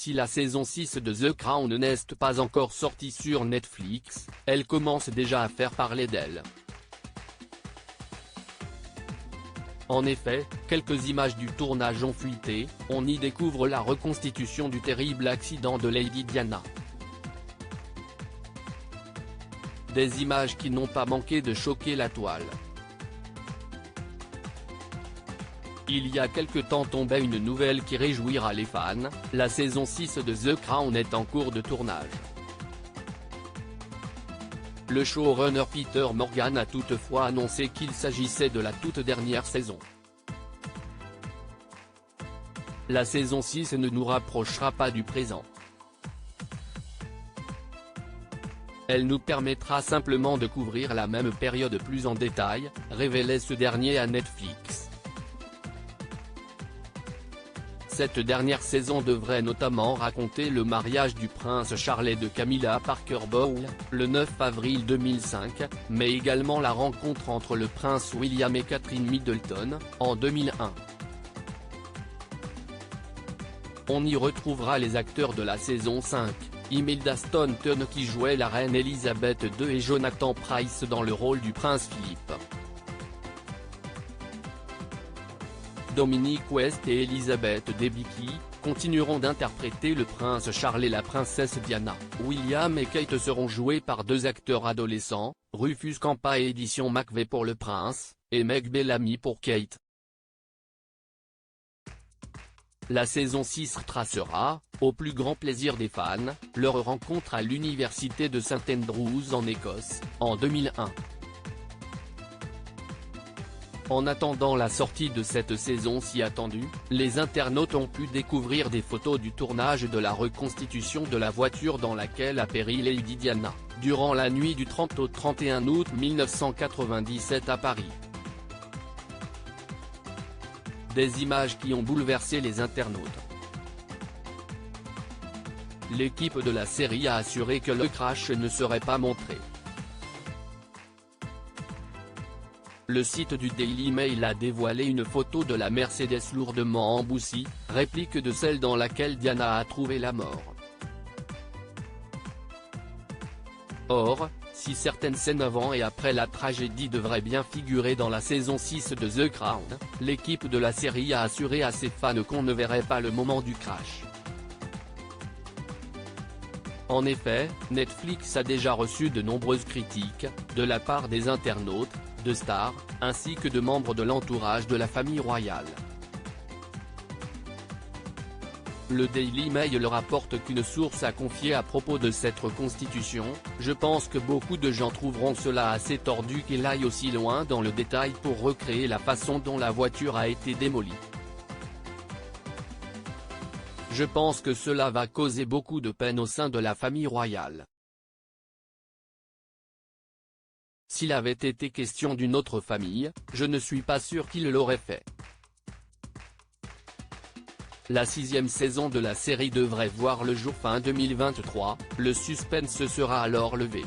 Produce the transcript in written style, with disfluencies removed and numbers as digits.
Si la saison 6 de The Crown n'est pas encore sortie sur Netflix, elle commence déjà à faire parler d'elle. En effet, quelques images du tournage ont fuité, on y découvre la reconstitution du terrible accident de Lady Diana. Des images qui n'ont pas manqué de choquer la toile. Il y a quelque temps tombait une nouvelle qui réjouira les fans, la saison 6 de The Crown est en cours de tournage. Le showrunner Peter Morgan a toutefois annoncé qu'il s'agissait de la toute dernière saison. La saison 6 ne nous rapprochera pas du présent. Elle nous permettra simplement de couvrir la même période plus en détail, révélait ce dernier à Netflix. Cette dernière saison devrait notamment raconter le mariage du prince Charles et de Camilla Parker Bowles, le 9 avril 2005, mais également la rencontre entre le prince William et Catherine Middleton, en 2001. On y retrouvera les acteurs de la saison 5, Imelda Staunton qui jouait la reine Elisabeth II et Jonathan Pryce dans le rôle du prince Philippe. Dominic West et Elizabeth Debicki continueront d'interpréter le prince Charles et la princesse Diana. William et Kate seront joués par deux acteurs adolescents, Rufus Campa et Edition McVey pour le prince, et Meg Bellamy pour Kate. La saison 6 tracera, au plus grand plaisir des fans, leur rencontre à l'université de St Andrews en Écosse, en 2001. En attendant la sortie de cette saison si attendue, les internautes ont pu découvrir des photos du tournage de la reconstitution de la voiture dans laquelle a péri Lady Diana, durant la nuit du 30 au 31 août 1997 à Paris. Des images qui ont bouleversé les internautes. L'équipe de la série a assuré que le crash ne serait pas montré. Le site du Daily Mail a dévoilé une photo de la Mercedes lourdement emboussie, réplique de celle dans laquelle Diana a trouvé la mort. Or, si certaines scènes avant et après la tragédie devraient bien figurer dans la saison 6 de The Crown, l'équipe de la série a assuré à ses fans qu'on ne verrait pas le moment du crash. En effet, Netflix a déjà reçu de nombreuses critiques, de la part des internautes, de stars, ainsi que de membres de l'entourage de la famille royale. Le Daily Mail le rapporte qu'une source a confié à propos de cette reconstitution, « Je pense que beaucoup de gens trouveront cela assez tordu qu'il aille aussi loin dans le détail pour recréer la façon dont la voiture a été démolie. Je pense que cela va causer beaucoup de peine au sein de la famille royale. S'il avait été question d'une autre famille, je ne suis pas sûr qu'il l'aurait fait. » La 6e saison de la série devrait voir le jour fin 2023, le suspense sera alors levé.